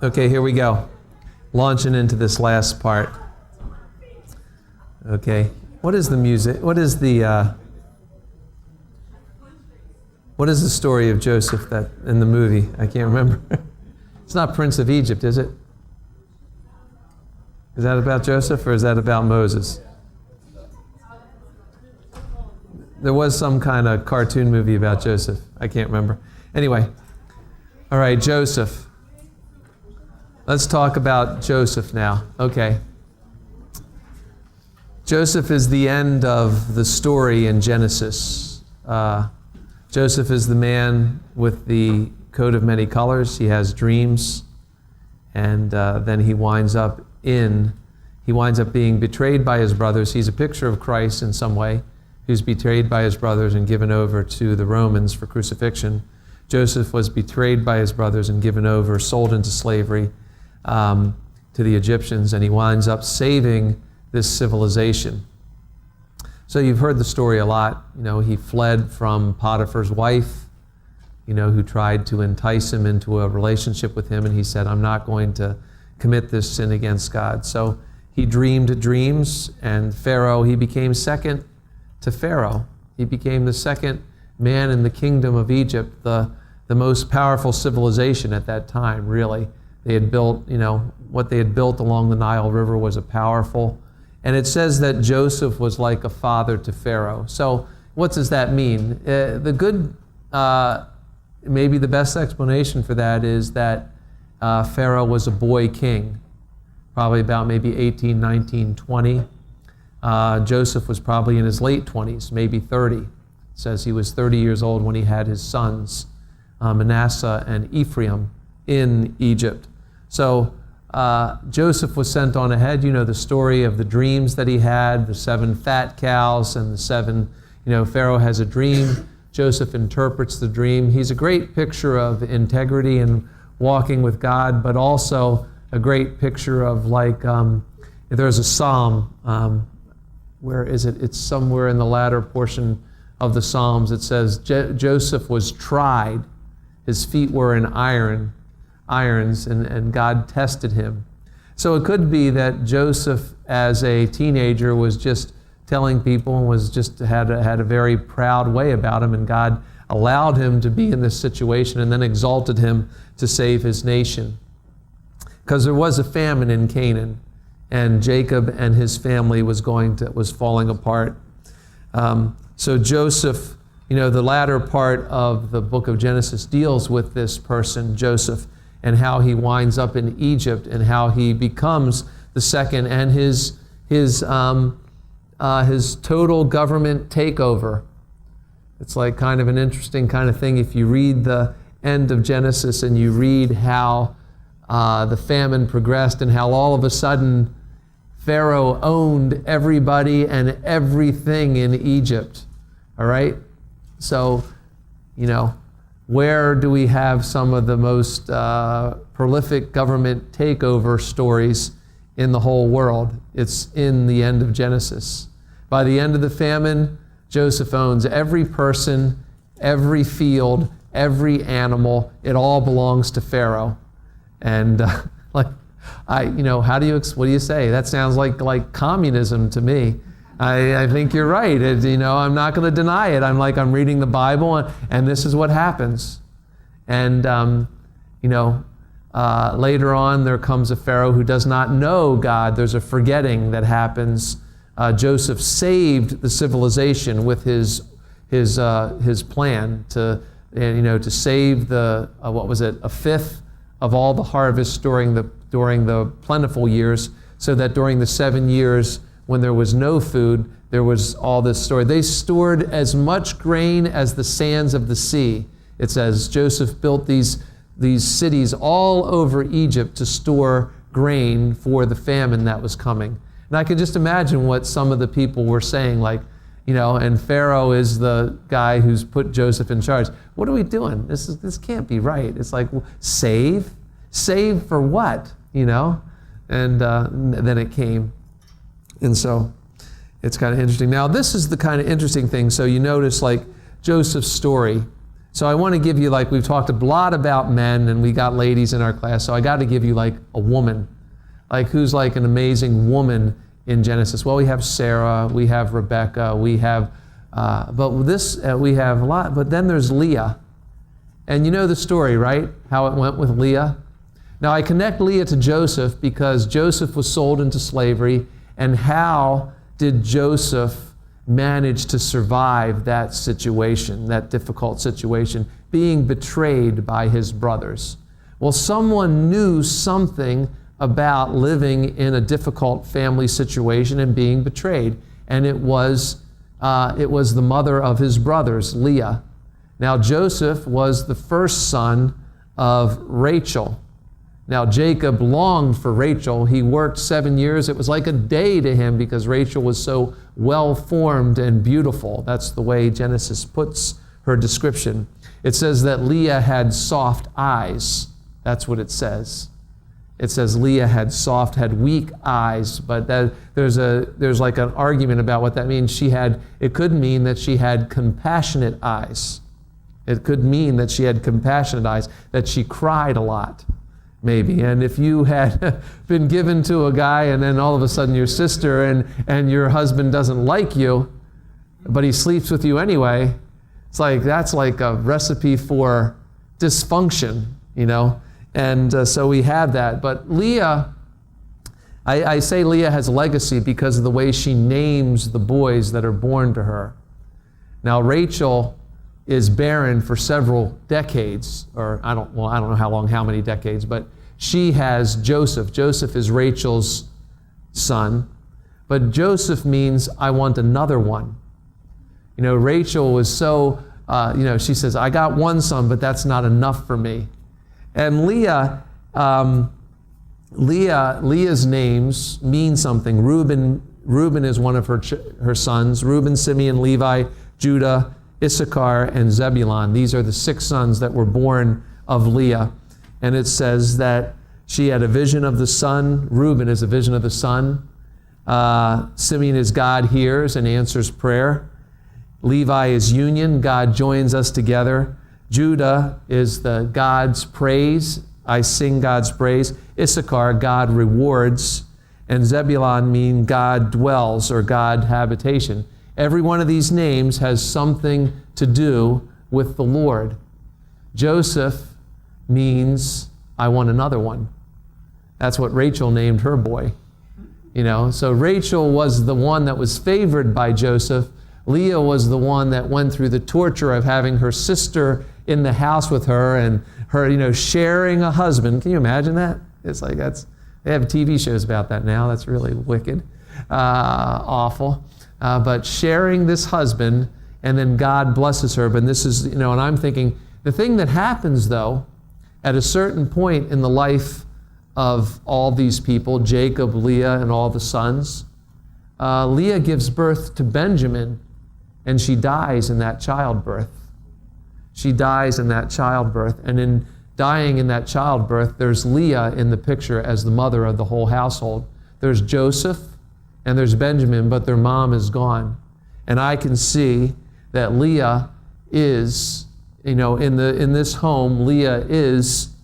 Okay, here we go. Launching into this last part. Okay, what is the music? What is the story of Joseph that in the movie? I can't remember. It's not Prince of Egypt, is it? Is that about Joseph or is that about Moses? There was some kind of cartoon movie about Joseph. I can't remember. Anyway, all right, Joseph. Let's talk about Joseph now. Okay. Joseph is the end of the story in Genesis. Joseph is the man with the coat of many colors. He has dreams, and then he winds up being betrayed by his brothers. He's a picture of Christ in some way. He was betrayed by his brothers and given over to the Romans for crucifixion. Joseph was betrayed by his brothers and given over, sold into slavery to the Egyptians, and he winds up saving this civilization. So you've heard the story a lot. You know, he fled from Potiphar's wife, you know, who tried to entice him into a relationship with him, and he said, I'm not going to commit this sin against God. So he dreamed dreams, and Pharaoh, he became second to Pharaoh. He became the second man in the kingdom of Egypt, the most powerful civilization at that time, really. They had built, you know, what they had built along the Nile River was a powerful, and it says that Joseph was like a father to Pharaoh. So what does that mean? Maybe the best explanation for that is that Pharaoh was a boy king, probably about maybe 18, 19, 20. Joseph was probably in his late 20s, maybe 30. It says he was 30 years old when he had his sons, Manasseh and Ephraim, in Egypt. So Joseph was sent on ahead. You know the story of the dreams that he had, the 7 fat cows and the 7, you know, Pharaoh has a dream. Joseph interprets the dream. He's a great picture of integrity and walking with God, but also a great picture of, like, there's a psalm, where is it? It's somewhere in the latter portion of the Psalms. It says, Joseph was tried, his feet were in irons, and God tested him. So it could be that Joseph, as a teenager, was just telling people and was just had a very proud way about him, and God allowed him to be in this situation and then exalted him to save his nation. Because there was a famine in Canaan, and Jacob and his family was falling apart. So Joseph, you know, the latter part of the book of Genesis deals with this person, Joseph, and how he winds up in Egypt and how he becomes the second, and his total government takeover. It's like kind of an interesting kind of thing if you read the end of Genesis and you read how the famine progressed and how all of a sudden Pharaoh owned everybody and everything in Egypt. All right? So, you know, where do we have some of the most prolific government takeover stories in the whole world? It's in the end of Genesis. By the end of the famine, Joseph owns every person, every field, every animal. It all belongs to Pharaoh. And what do you say? That sounds like communism to me. I think you're right. I'm not going to deny it. I'm reading the Bible, and this is what happens. And later on, there comes a Pharaoh who does not know God. There's a forgetting that happens. Joseph saved the civilization with his plan to save a fifth of all the harvest during the plentiful years, so that during the 7 years when there was no food, there was all this stored. They stored as much grain as the sands of the sea. It says Joseph built these cities all over Egypt to store grain for the famine that was coming. And I can just imagine what some of the people were saying, and Pharaoh is the guy who's put Joseph in charge. What are we doing? This can't be right. It's like, save for what? And then it came. And so it's kind of interesting. Now, this is the kind of interesting thing. So you notice, Joseph's story. So I want to give you, like, we've talked a lot about men and we got ladies in our class, so I got to give you like a woman. Like, who's like an amazing woman in Genesis? Well, we have Sarah, we have Rebecca, we have, we have a lot, but then there's Leah. And you know the story, right? How it went with Leah? Now I connect Leah to Joseph because Joseph was sold into slavery, and how did Joseph manage to survive that situation, that difficult situation, being betrayed by his brothers? Well, someone knew something about living in a difficult family situation and being betrayed, and it was the mother of his brothers, Leah. Now, Joseph was the first son of Rachel. Now, Jacob longed for Rachel. He worked 7 years. It was like a day to him because Rachel was so well-formed and beautiful. That's the way Genesis puts her description. It says that Leah had soft eyes. That's what it says. It says Leah had weak eyes, but there's like an argument about what that means. It could mean that she had compassionate eyes. It could mean that she had compassionate eyes, that she cried a lot, maybe. And if you had been given to a guy and then all of a sudden your sister and your husband doesn't like you, but he sleeps with you anyway, that's like a recipe for dysfunction, you know? And so we have that. But Leah, I say Leah has legacy because of the way she names the boys that are born to her. Now Rachel is barren for several decades, or I don't know how many decades, but she has Joseph. Joseph is Rachel's son, but Joseph means I want another one. You know, Rachel was so, she says, I got one son, but that's not enough for me. And Leah's names mean something. Reuben is one of her sons. Reuben, Simeon, Levi, Judah, Issachar, and Zebulun. These are the 6 sons that were born of Leah. And it says that she had a vision of the sun. Reuben is a vision of the sun. Simeon is God hears and answers prayer. Levi is union. God joins us together. Judah is the God's praise. I sing God's praise. Issachar, God rewards. And Zebulun mean God dwells or God habitation. Every one of these names has something to do with the Lord. Joseph means I want another one. That's what Rachel named her boy. You know, so Rachel was the one that was favored by Joseph. Leah was the one that went through the torture of having her sister in the house with her and her, sharing a husband. Can you imagine that? It's like they have TV shows about that now. That's really wicked, awful. But sharing this husband, and then God blesses her. But this is, and I'm thinking, the thing that happens, though, at a certain point in the life of all these people, Jacob, Leah, and all the sons, Leah gives birth to Benjamin, and she dies in that childbirth. She dies in that childbirth. And in dying in that childbirth, there's Leah in the picture as the mother of the whole household. There's Joseph, and there's Benjamin, but their mom is gone. And I can see that Leah is, in this home, Leah is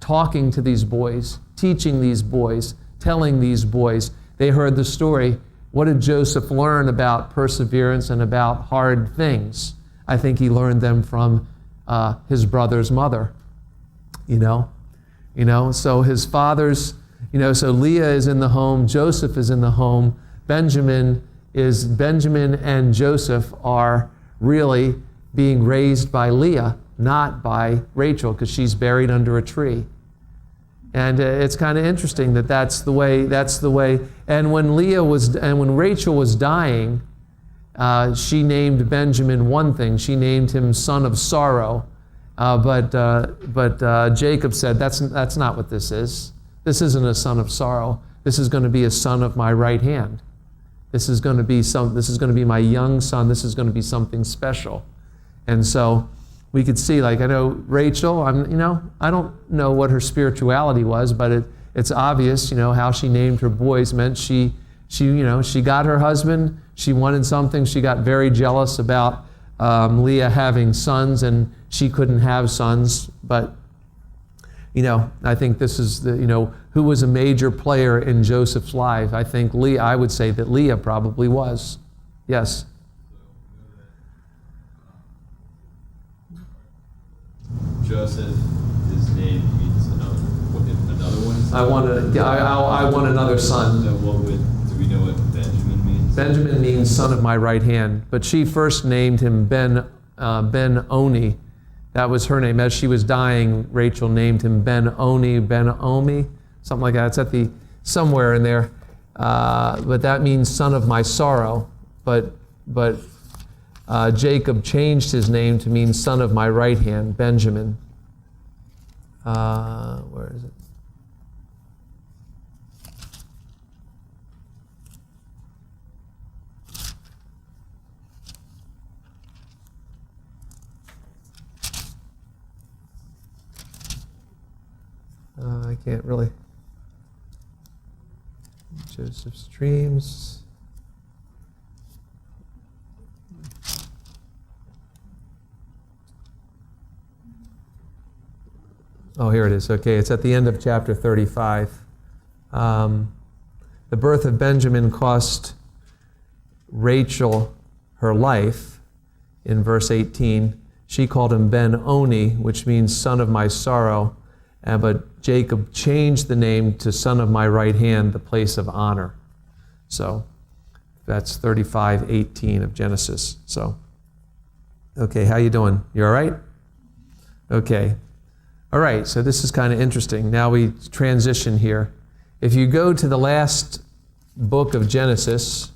talking to these boys, teaching these boys, telling these boys. They heard the story. What did Joseph learn about perseverance and about hard things? I think he learned them from his brother's mother, So his father's, so Leah is in the home, Joseph is in the home, Benjamin and Joseph are really being raised by Leah, not by Rachel, because she's buried under a tree. And it's kind of interesting that's the way. And when Rachel was dying, she named Benjamin one thing. She named him son of sorrow. But Jacob said, that's not what this is. This isn't a son of sorrow. This is going to be a son of my right hand. This is going to be my young son. This is going to be something special. And so we could see, I know Rachel, I don't know what her spirituality was, but it's obvious, how she named her boys meant she got her husband, she wanted something, she got very jealous about Leah having sons, and she couldn't have sons, but I think this is who was a major player in Joseph's life. I think I would say that Leah probably was. Yes. Joseph, his name means another one. I want another son. So do we know what Benjamin means? Benjamin means son of my right hand, but she first named him Ben-Oni. That was her name. As she was dying, Rachel named him Ben-Oni, Ben-Omi, something like that. It's somewhere in there. But that means son of my sorrow. But Jacob changed his name to mean son of my right hand, Benjamin. Where is it? I can't really. Joseph's dreams. Oh, here it is. Okay, it's at the end of chapter 35. The birth of Benjamin cost Rachel her life in verse 18. She called him Ben-Oni, which means son of my sorrow. But Jacob changed the name to son of my right hand, the place of honor. So that's 35:18 of Genesis. So, okay, how you doing? You all right? Okay. All right, so this is kind of interesting. Now we transition here. If you go to the last book of Genesis,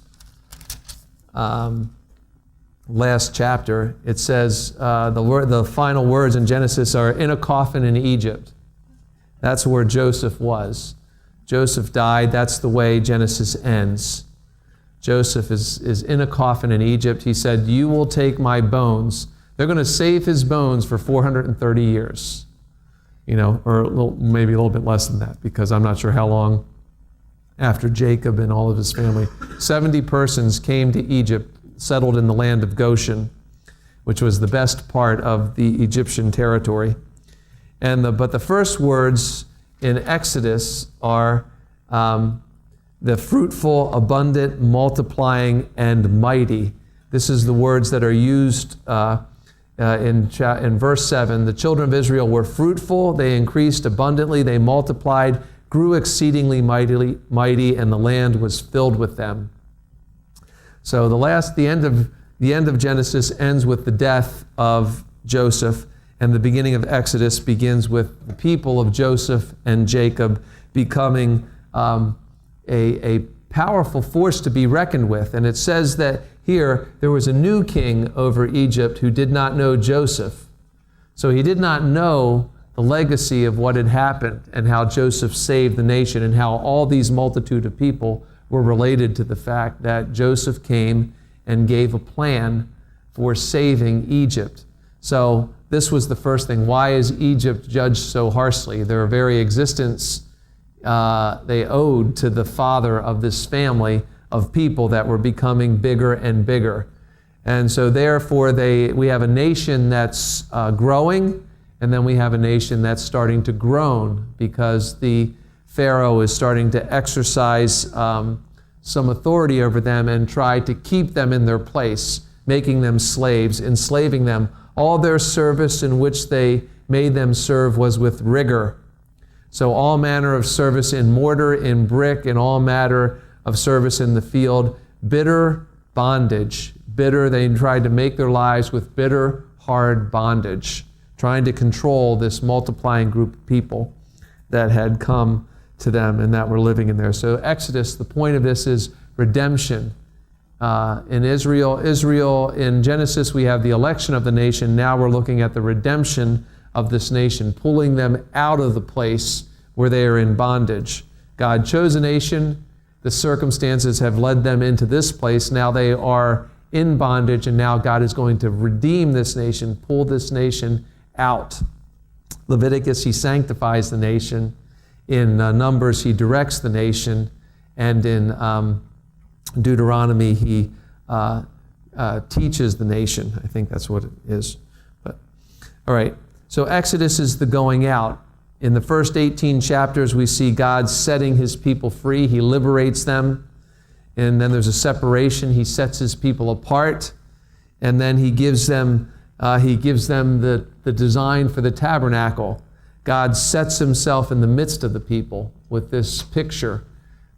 last chapter, it says the final words in Genesis are in a coffin in Egypt. That's where Joseph was. Joseph died. That's the way Genesis ends. Joseph is in a coffin in Egypt. He said, "You will take my bones." They're going to save his bones for 430 years. Or maybe a little bit less than that, because I'm not sure how long after Jacob and all of his family. 70 persons came to Egypt, settled in the land of Goshen, which was the best part of the Egyptian territory. But the first words in Exodus are the fruitful, abundant, multiplying, and mighty. This is the words that are used in verse 7. The children of Israel were fruitful, they increased abundantly, they multiplied, grew exceedingly mighty, and the land was filled with them. So the end of Genesis ends with the death of Joseph, and the beginning of Exodus begins with the people of Joseph and Jacob becoming a powerful force to be reckoned with. And it says that here there was a new king over Egypt who did not know Joseph. So he did not know the legacy of what had happened and how Joseph saved the nation and how all these multitude of people were related to the fact that Joseph came and gave a plan for saving Egypt. So this was the first thing. Why is Egypt judged so harshly? Their very existence they owed to the father of this family of people that were becoming bigger and bigger. And so therefore we have a nation that's growing, and then we have a nation that's starting to groan because the Pharaoh is starting to exercise some authority over them and try to keep them in their place, making them slaves, enslaving them. All their service in which they made them serve was with rigor. So all manner of service in mortar, in brick, and all matter of service in the field, bitter bondage. Bitter, they tried to make their lives with bitter, hard bondage, trying to control this multiplying group of people that had come to them and that were living in there. So Exodus, the point of this is redemption. In Israel, in Genesis, we have the election of the nation. Now we're looking at the redemption of this nation, pulling them out of the place where they are in bondage. God chose a nation. The circumstances have led them into this place. Now they are in bondage, and now God is going to redeem this nation, pull this nation out. Leviticus, he sanctifies the nation. In Numbers, he directs the nation. And in Deuteronomy, he teaches the nation. I think that's what it is. But All right, so Exodus is the going out. In the first 18 chapters, we see God setting his people free. He liberates them. And then there's a separation. He sets his people apart. And then he gives them the design for the tabernacle. God sets himself in the midst of the people with this picture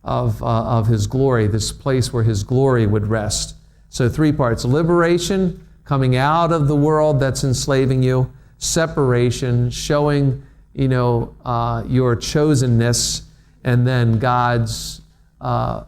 of his glory, this place where his glory would rest. So 3 parts: liberation, coming out of the world that's enslaving you; separation, showing your chosenness; and then God's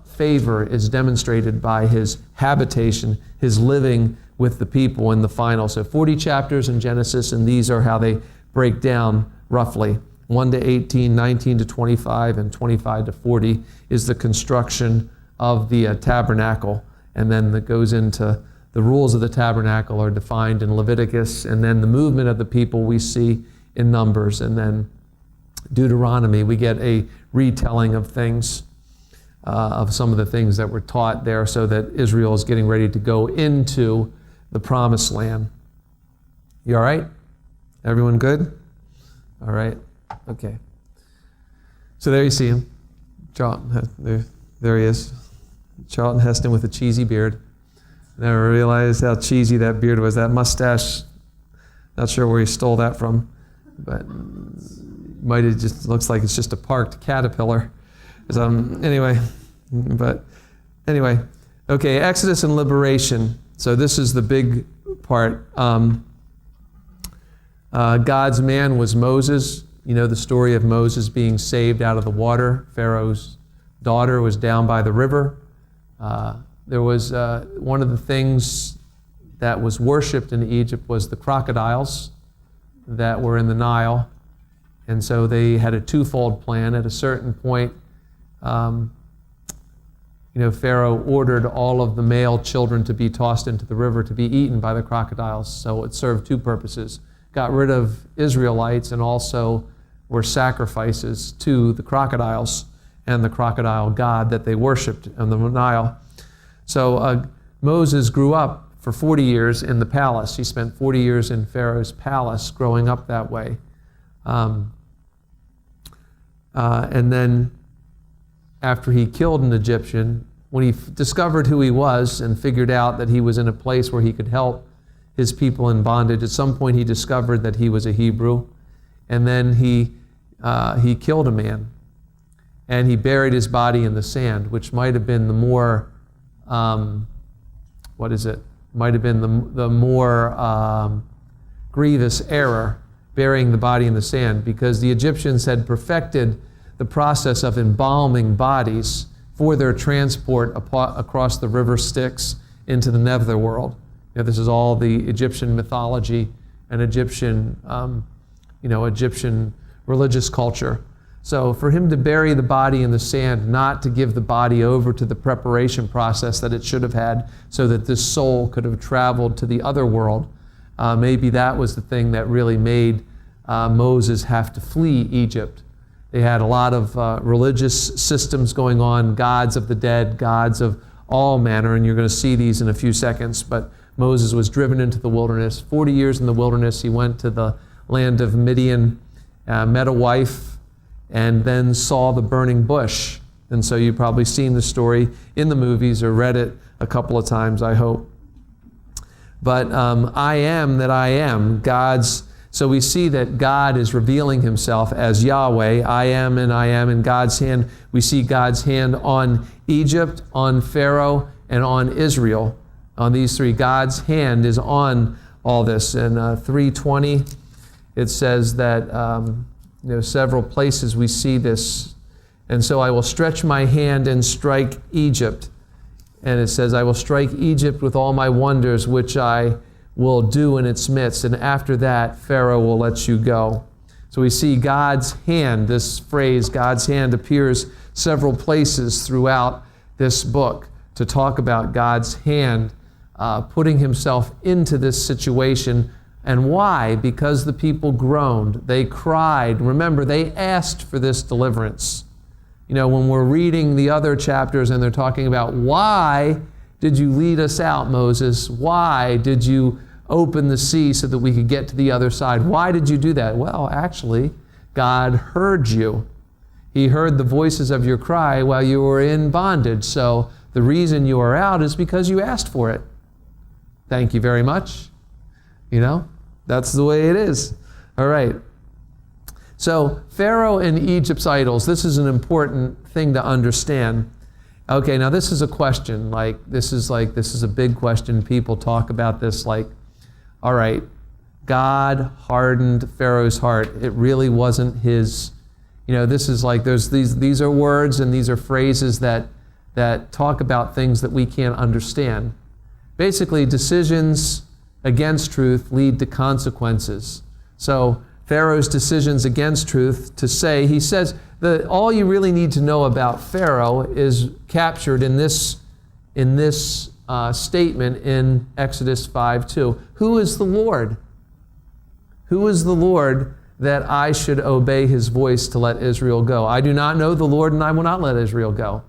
favor is demonstrated by his habitation, his living with the people in the final. So 40 chapters in Genesis, and these are how they break down roughly. 1 to 18, 19 to 25, and 25 to 40 is the construction of the tabernacle. And then that goes into the rules of the tabernacle are defined in Leviticus, and then the movement of the people we see in Numbers, and then Deuteronomy. We get a retelling of things, of some of the things that were taught there, so that Israel is getting ready to go into the Promised Land. You all right? Everyone good? All right. Okay. So there you see him. Charlton, there he is. Charlton Heston with a cheesy beard. Never realized how cheesy that beard was. That mustache, not sure where he stole that from, but might have just looks like it's just a parked caterpillar. Anyway, okay, Exodus and liberation. So this is the big part. God's man was Moses. You know the story of Moses being saved out of the water. Pharaoh's daughter was down by the river. There was one of the things that was worshipped in Egypt was the crocodiles that were in the Nile. And so they had a twofold plan. At a certain point, Pharaoh ordered all of the male children to be tossed into the river to be eaten by the crocodiles. So it served 2 purposes. Got rid of Israelites, and also were sacrifices to the crocodiles and the crocodile god that they worshipped in the Nile. So Moses grew up for 40 years in the palace. He spent 40 years in Pharaoh's palace growing up that way. And then after he killed an Egyptian, when he discovered who he was and figured out that he was in a place where he could help his people in bondage, at some point he discovered that he was a Hebrew. And then he killed a man. And he buried his body in the sand, which might have been the more, might have been the more grievous error, burying the body in the sand, because the Egyptians had perfected the process of embalming bodies for their transport across the river Styx into the netherworld. This is all the Egyptian mythology and Egyptian religious culture. So for him to bury the body in the sand, not to give the body over to the preparation process that it should have had so that this soul could have traveled to the other world, maybe that was the thing that really made Moses have to flee Egypt. They had a lot of religious systems going on, gods of the dead, gods of all manner, and you're going to see these in a few seconds. But Moses was driven into the wilderness. 40 years in the wilderness, he went to the land of Midian, met a wife, and then saw the burning bush. And so you've probably seen the story in the movies or read it a couple of times, I hope. But I am that I am, so we see that God is revealing himself as Yahweh. I am in God's hand. We see God's hand on Egypt, on Pharaoh, and on Israel. On these 3, God's hand is on all this. In 3:20, it says that several places we see this. And so I will stretch my hand and strike Egypt. And it says, I will strike Egypt with all my wonders, which I will do in its midst. And after that, Pharaoh will let you go. So we see God's hand. This phrase, God's hand, appears several places throughout this book to talk about God's hand putting himself into this situation. And why? Because the people groaned. They cried. Remember, they asked for this deliverance. When we're reading the other chapters and they're talking about, why did you lead us out, Moses? Why did you open the sea so that we could get to the other side. Why did you do that? Well, actually, God heard you. He heard the voices of your cry while you were in bondage. So the reason you are out is because you asked for it. Thank you very much. That's the way it is. All right. So Pharaoh and Egypt's idols, this is an important thing to understand. Okay, now this is a question. This is a big question. People talk about this all right, God hardened Pharaoh's heart. It really wasn't his. This is these are words and these are phrases that talk about things that we can't understand. Basically, decisions against truth lead to consequences. So Pharaoh's decisions against truth he says that all you really need to know about Pharaoh is captured in this statement in Exodus 5:2. Who is the Lord? Who is the Lord that I should obey his voice to let Israel go? I do not know the Lord, and I will not let Israel go.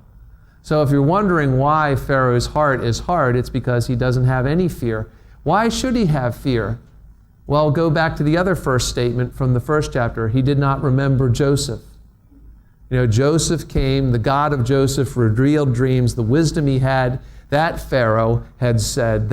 So if you're wondering why Pharaoh's heart is hard, it's because he doesn't have any fear. Why should he have fear? Well, go back to the other first statement from the first chapter. He did not remember Joseph. Joseph came, the God of Joseph revealed dreams, the wisdom he had. That previous Pharaoh had said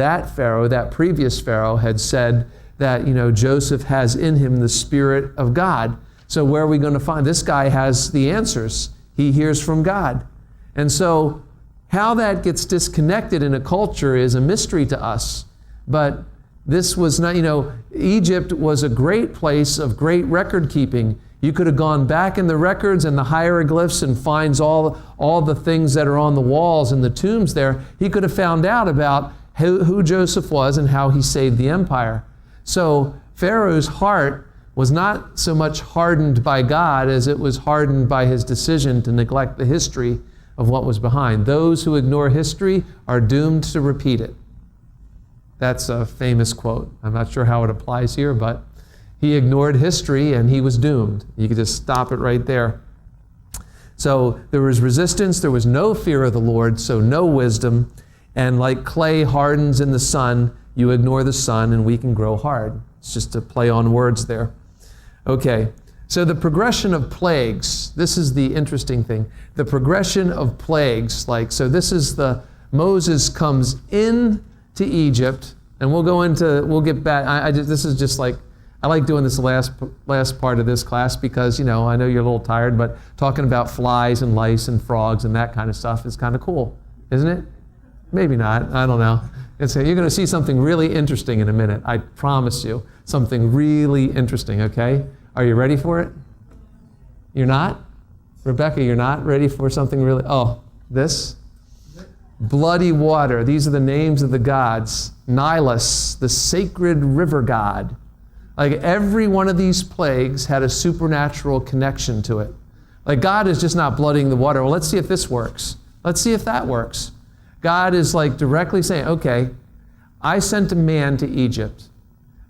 that, Joseph has in him the Spirit of God. So where are we going to find? This guy has the answers. He hears from God. And so how that gets disconnected in a culture is a mystery to us. But this was not, Egypt was a great place of great record keeping. You could have gone back in the records and the hieroglyphs and finds all the things that are on the walls and the tombs there. He could have found out about who Joseph was and how he saved the empire. So Pharaoh's heart was not so much hardened by God as it was hardened by his decision to neglect the history of what was behind. Those who ignore history are doomed to repeat it. That's a famous quote. I'm not sure how it applies here, but he ignored history and he was doomed. You could just stop it right there. So there was resistance, there was no fear of the Lord, so no wisdom. And like clay hardens in the sun, you ignore the sun and we can grow hard. It's just a play on words there. Okay, so the progression of plagues, this is the interesting thing. The progression of plagues, this is Moses comes in to Egypt, and we'll get back. I like doing this last part of this class because, I know you're a little tired, but talking about flies and lice and frogs and that kind of stuff is kind of cool, isn't it? Maybe not, I don't know. You're going to see something really interesting in a minute. I promise you, something really interesting, okay? Are you ready for it? You're not? Rebecca, you're not ready for something really, this? Bloody water. These are the names of the gods. Nilus, the sacred river god. Every one of these plagues had a supernatural connection to it. God is just not bloodying the water. Well, let's see if this works. Let's see if that works. God is directly saying, okay, I sent a man to Egypt.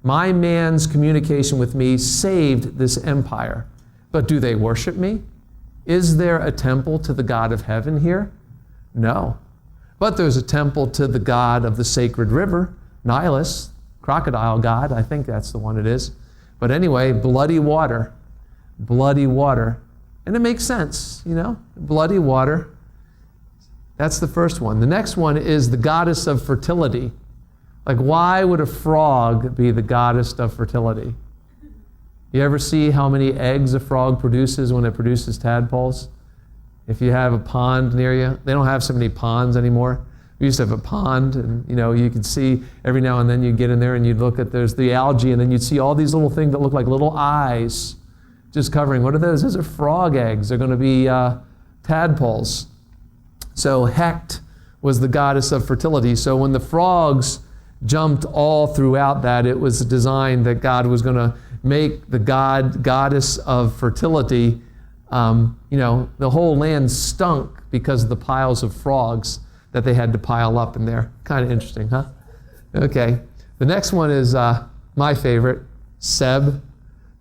My man's communication with me saved this empire. But do they worship me? Is there a temple to the God of heaven here? No. But there's a temple to the God of the sacred river, Nilus, crocodile god, I think that's the one it is. But anyway, bloody water. And it makes sense, bloody water. That's the first one. The next one is the goddess of fertility. Why would a frog be the goddess of fertility? You ever see how many eggs a frog produces when it produces tadpoles? If you have a pond near you, they don't have so many ponds anymore. We used to have a pond, and you could see every now and then you'd get in there and you'd look at, there's the algae, and then you'd see all these little things that look like little eyes just covering. What are those? Those are frog eggs. They're going to be tadpoles. So Hecht was the goddess of fertility. So when the frogs jumped all throughout that, it was designed that God was going to make the goddess of fertility. The whole land stunk because of the piles of frogs that they had to pile up in there. Kind of interesting, huh? Okay. The next one is my favorite, Seb,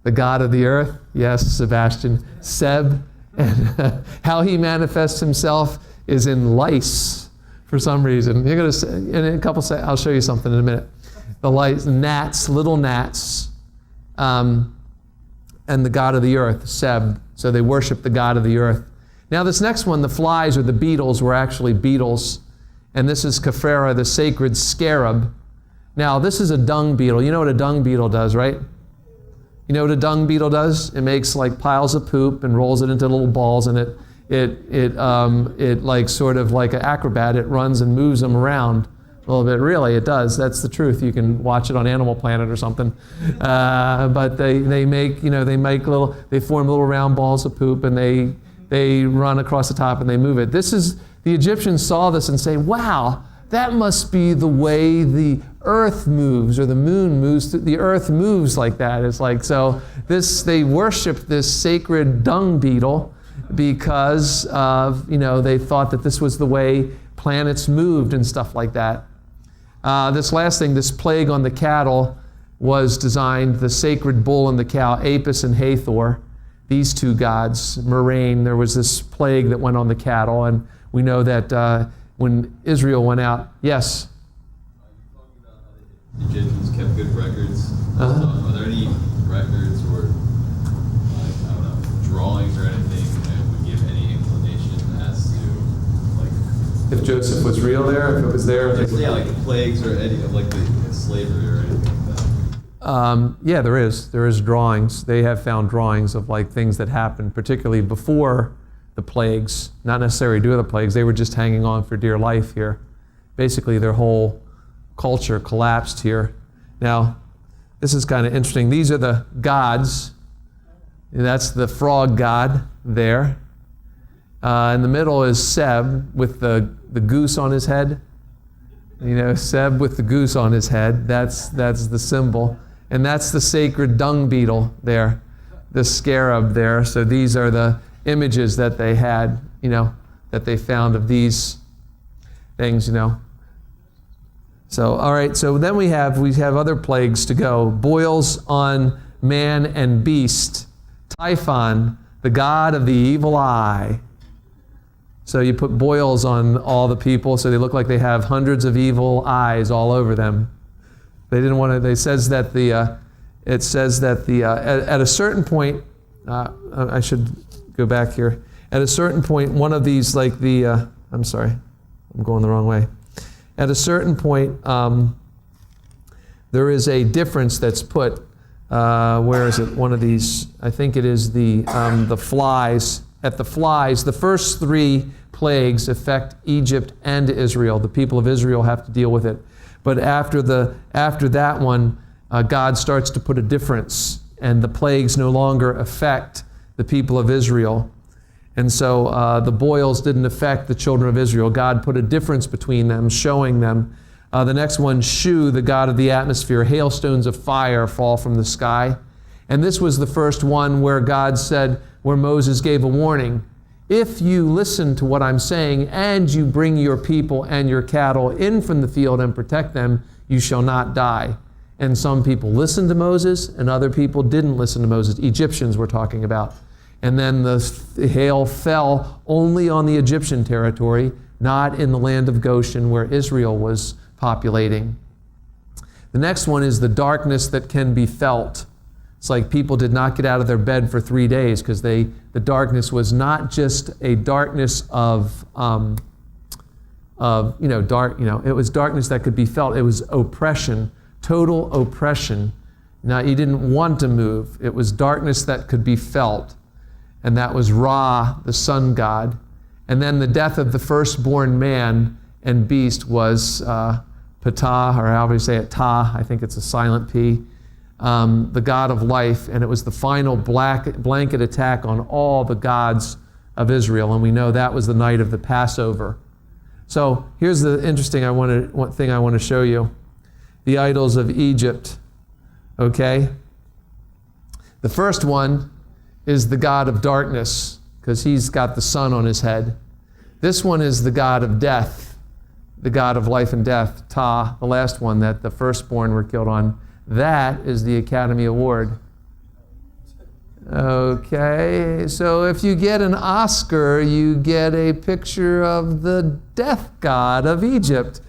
the god of the earth. Yes, Sebastian. Seb. And how he manifests himself is in lice for some reason. You're going to, in a couple seconds, I'll show you something in a minute. the lights, gnats, little gnats, and the god of the earth, Seb. So they worship the god of the earth. Now this next one, the flies or the beetles, were actually beetles. And this is Kephara, the sacred scarab. Now this is a dung beetle. You know what a dung beetle does, right? You know what a dung beetle does? It makes like piles of poop and rolls it into little balls, and it like sort of like an acrobat. It runs and moves them around a little bit. Really, it does. That's the truth. You can watch it on Animal Planet or something. But they make, you know, they form little round balls of poop, and they run across the top and they move it. The Egyptians saw this and say, wow, that must be the way the earth moves, or the moon moves. The earth moves like that. It's like, so they worshiped this sacred dung beetle because of, you know, they thought that this was the way planets moved and stuff like that. This last thing, this plague on the cattle, was designed, the sacred bull and the cow, Apis and Hathor, these two gods, Moraine. There was this plague that went on the cattle, and we know that when Israel went out, yes? You're talking about how the Egyptians kept good records. Are there any records or, like, I don't know, drawings or anything that would give any inclination as to, like... If Joseph was real there, if it was there? Yeah, like the plagues or any, like the slavery or anything like that. Yeah, there is. There is drawings. They have found drawings of like things that happened, particularly before the plagues, not necessarily due to the plagues. They were just hanging on for dear life here. Basically, their whole culture collapsed here. Now, this is kind of interesting. These are the gods. That's the frog god there. In the middle is Seb with the goose on his head. You know, Seb with the goose on his head. That's the symbol. And that's the sacred dung beetle there, the scarab there. So these are the images that they had, you know, that they found of these things, you know. So, all right, so then we have other plagues to go. Boils on man and beast. Typhon, the god of the evil eye. So you put boils on all the people so they look like they have hundreds of evil eyes all over them. They didn't want to, it says that at a certain point, I should go back here. At a certain point, one of these, like I'm sorry, I'm going the wrong way. At a certain point, there is a difference that's put, where is it? One of these, I think it is the flies. At the flies, the first three plagues affect Egypt and Israel. The people of Israel have to deal with it. But after that one, God starts to put a difference, and the plagues no longer affect the people of Israel. And so the boils didn't affect the children of Israel. God put a difference between them, showing them. The next one, Shu, the god of the atmosphere. Hailstones of fire fall from the sky. And this was the first one where God said, where Moses gave a warning. If you listen to what I'm saying and you bring your people and your cattle in from the field and protect them, you shall not die. And some people listened to Moses and other people didn't listen to Moses. Egyptians we're talking about. And then the hail fell only on the Egyptian territory, not in the land of Goshen where Israel was populating. The next one is the darkness that can be felt. It's like people did not get out of their bed for 3 days because the darkness was not just a darkness it was darkness that could be felt. It was oppression, total oppression. Now, you didn't want to move. It was darkness that could be felt. And that was Ra, the sun god. And then the death of the firstborn man and beast was Ptah, or however you say it, Ta, I think it's a silent P. The god of life, and it was the final blanket attack on all the gods of Israel, and we know that was the night of the Passover. So here's the interesting thing I want to show you. The idols of Egypt, okay? The first one is the god of darkness, because he's got the sun on his head. This one is the god of death, the god of life and death, Ta, the last one that the firstborn were killed on. That is the Academy Award. Okay, so if you get an Oscar, you get a picture of the death god of Egypt.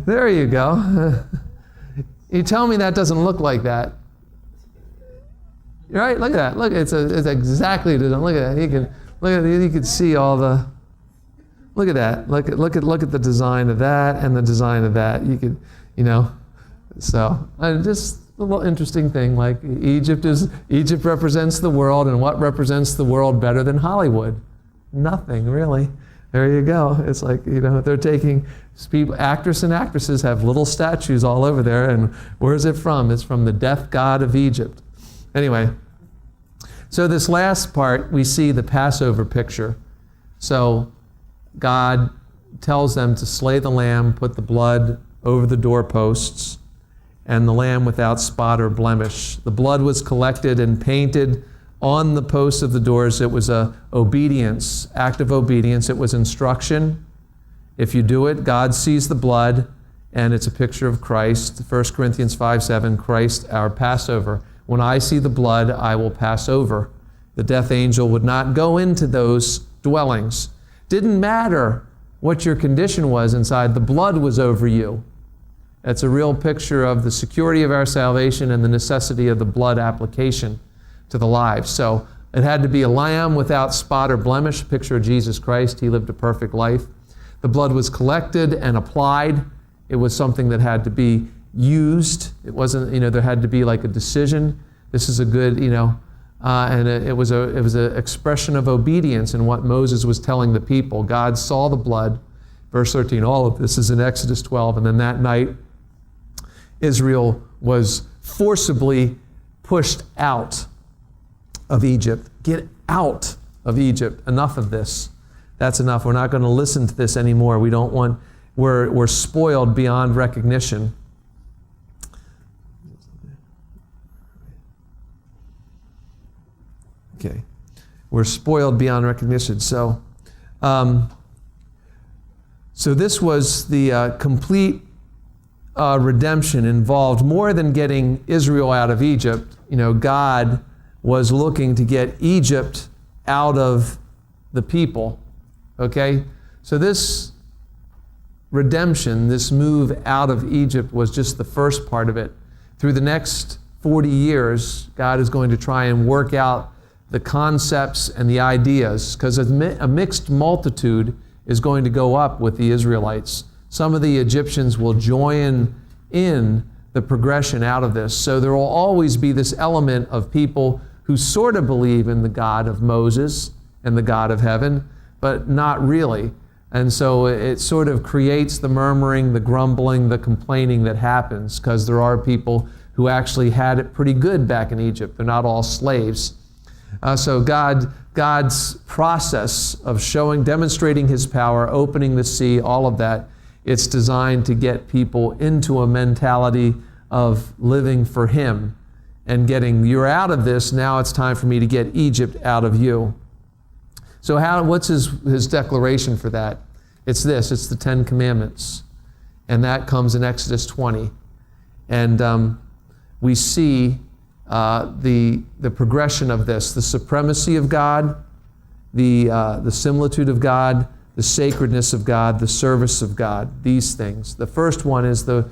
There you go. You tell me that doesn't look like that. Right? Look at that. Look, it's exactly, look at that. You can see all the, look at that. Look at the design of that and the design of that. You could, so just a little interesting thing, like Egypt represents the world, and what represents the world better than Hollywood? Nothing, really. There you go. It's like, they're taking people, actors and actresses have little statues all over there, and where is it from? It's from the death god of Egypt. Anyway, so this last part, we see the Passover picture. So God tells them to slay the lamb, put the blood over the doorposts, and the lamb without spot or blemish. The blood was collected and painted on the posts of the doors. It was a obedience, act of obedience. It was instruction. If you do it, God sees the blood, and it's a picture of Christ. 1 Corinthians 5:7, Christ our Passover. When I see the blood, I will pass over. The death angel would not go into those dwellings. Didn't matter what your condition was inside, the blood was over you. That's a real picture of the security of our salvation and the necessity of the blood application to the lives. So it had to be a lamb without spot or blemish, a picture of Jesus Christ. He lived a perfect life. The blood was collected and applied. It was something that had to be used. It wasn't, there had to be like a decision. This is a good, and it was an expression of obedience in what Moses was telling the people. God saw the blood. Verse 13, all of this is in Exodus 12. And then that night, Israel was forcibly pushed out of Egypt. Get out of Egypt. Enough of this. That's enough. We're not going to listen to this anymore. We're spoiled beyond recognition. Okay. We're spoiled beyond recognition. So this was the complete redemption involved more than getting Israel out of Egypt. God was looking to get Egypt out of the people. Okay? So this redemption, this move out of Egypt was just the first part of it. Through the next 40 years, God is going to try and work out the concepts and the ideas, because a mixed multitude is going to go up with the Israelites. Some of the Egyptians will join in the progression out of this. So there will always be this element of people who sort of believe in the God of Moses and the God of heaven, but not really. And so it sort of creates the murmuring, the grumbling, the complaining that happens, because there are people who actually had it pretty good back in Egypt. They're not all slaves. So God's process of demonstrating His power, opening the sea, all of that, it's designed to get people into a mentality of living for Him and you're out of this, now it's time for me to get Egypt out of you. So what's his declaration for that? It's the 10 Commandments. And that comes in Exodus 20. And we see the progression of this, the supremacy of God, the similitude of God, the sacredness of God, the service of God, these things. The first one is the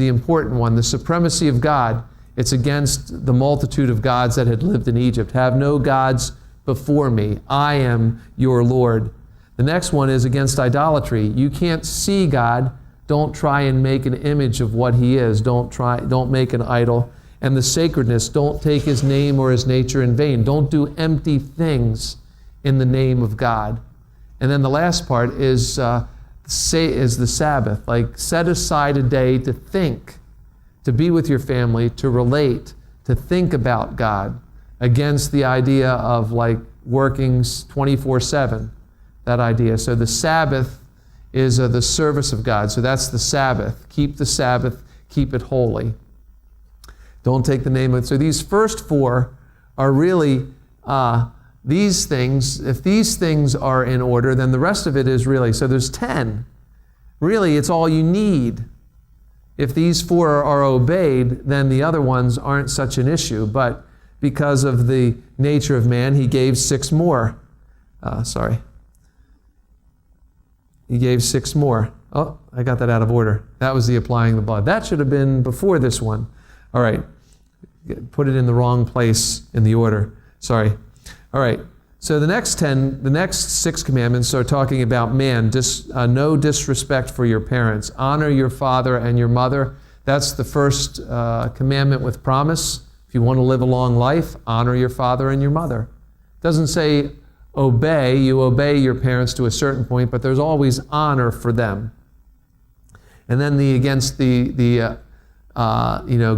important one, the supremacy of God. It's against the multitude of gods that had lived in Egypt. Have no gods before me. I am your Lord. The next one is against idolatry. You can't see God. Don't try and make an image of what He is. Don't make an idol. And the sacredness, don't take His name or His nature in vain. Don't do empty things in the name of God. And then the last part is the Sabbath. Like, set aside a day to think, to be with your family, to relate, to think about God, against the idea of like working 24/7, that idea. So the Sabbath is the service of God. So that's the Sabbath. Keep the Sabbath, keep it holy. Don't take the name of it. So these first four are really these things. If these things are in order, then the rest of it is really, so there's 10. Really, it's all you need. If these four are obeyed, then the other ones aren't such an issue. But because of the nature of man, He gave 6 more. He gave 6 more. Oh, I got that out of order. That was the applying the blood. That should have been before this one. All right. Put it in the wrong place in the order. Sorry. All right. So the next 6 commandments are talking about man. No disrespect for your parents. Honor your father and your mother. That's the first commandment with promise. If you want to live a long life, honor your father and your mother. It doesn't say obey. You obey your parents to a certain point, but there's always honor for them. And then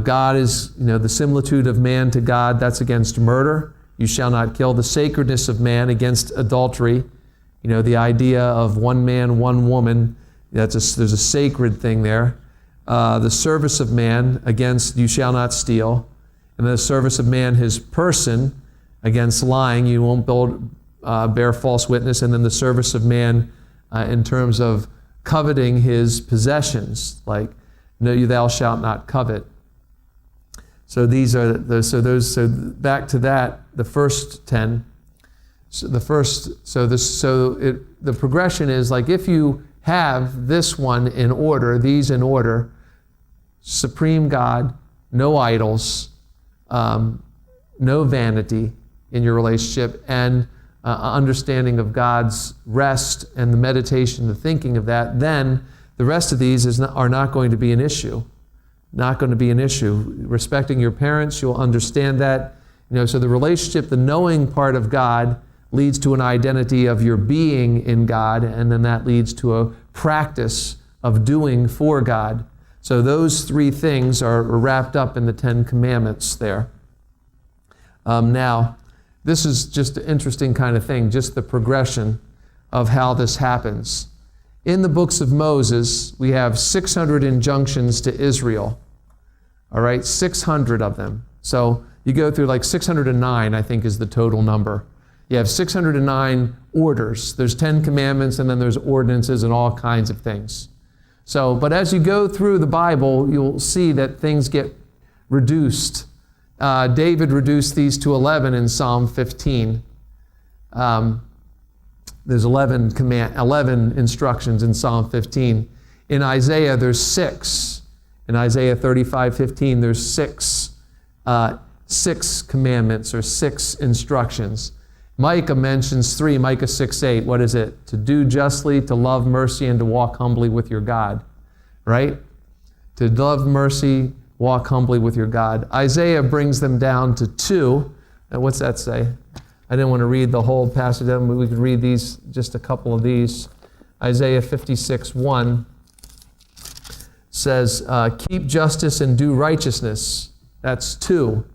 God is, the similitude of man to God, that's against murder. You shall not kill. The sacredness of man against adultery. The idea of one man, one woman, there's a sacred thing there. The service of man against you shall not steal. And the service of man, his person, against lying, you won't bear false witness. And then the service of man in terms of coveting his possessions, like, no, thou shalt not covet. So these are so back to that, the first 10. The progression is like, if you have this one in order, these in order, supreme God, no idols, no vanity in your relationship, and understanding of God's rest and the meditation, the thinking of that, then the rest of these are not going to be an issue. Not going to be an issue. Respecting your parents, you'll understand that. So the relationship, the knowing part of God leads to an identity of your being in God, and then that leads to a practice of doing for God. So those 3 things are wrapped up in the 10 commandments there. Now, this is just an interesting kind of thing, just the progression of how this happens. In the books of Moses, we have 600 injunctions to Israel. All right, 600 of them. So you go through like 609, I think is the total number. You have 609 orders. There's 10 commandments, and then there's ordinances and all kinds of things. So, but as you go through the Bible, you'll see that things get reduced. David reduced these to 11 in Psalm 15. There's 11 instructions in Psalm 15. In Isaiah, there's 6. In Isaiah 35:15, there's 6 commandments or 6 instructions. Micah mentions 3, Micah 6:8. What is it? To do justly, to love mercy, and to walk humbly with your God. Right? To love mercy, walk humbly with your God. Isaiah brings them down to 2. And what's that say? I didn't want to read the whole passage, but we could read these, just a couple of these. Isaiah 56:1 says, keep justice and do righteousness. That's 2.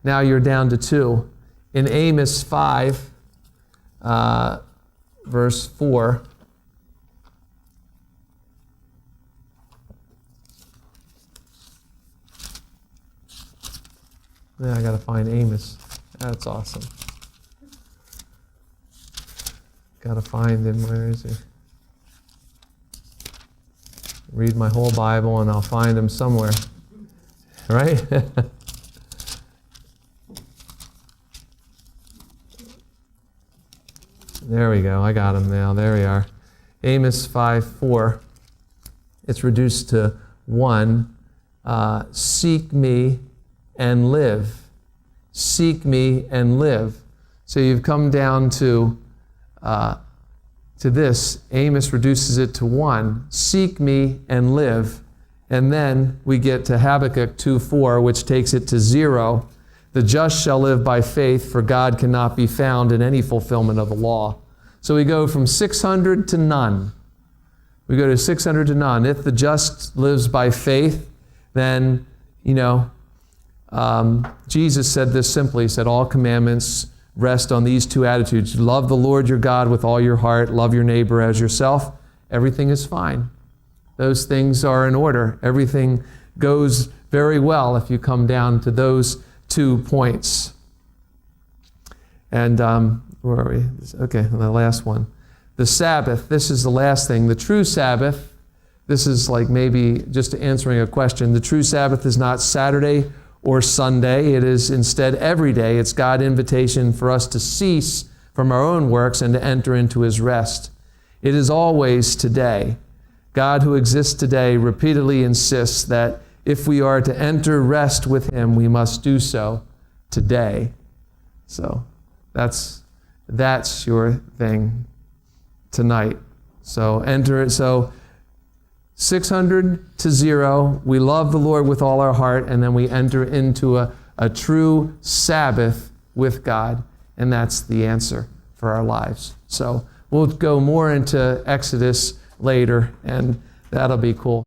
Now you're down to 2. In Amos 5, verse 4, I got to find Amos. That's awesome. Got to find him. Where is he? Read my whole Bible and I'll find him somewhere. Right? There we go. I got him now. There we are. Amos 5:4. It's reduced to 1. Seek me and live. Seek me and live. So you've come down to this. Amos reduces it to 1. Seek me and live. And then we get to Habakkuk 2:4, which takes it to 0. The just shall live by faith, for God cannot be found in any fulfillment of the law. So we go from 600 to none. We go to 600 to none. If the just lives by faith, then, Jesus said this simply. He said, all commandments rest on these 2 attitudes. Love the Lord your God with all your heart. Love your neighbor as yourself. Everything is fine. Those things are in order. Everything goes very well if you come down to those 2 points. And where are we? Okay, the last one. The Sabbath. This is the last thing. The true Sabbath. This is like maybe just answering a question. The true Sabbath is not Saturday or Sunday. It is instead every day. It's God's invitation for us to cease from our own works and to enter into His rest. It is always today. God who exists today repeatedly insists that if we are to enter rest with him, we must do so today. So that's your thing tonight. So enter it. So 600 to 0, we love the Lord with all our heart, and then we enter into a true Sabbath with God, and that's the answer for our lives. So we'll go more into Exodus later, and that'll be cool.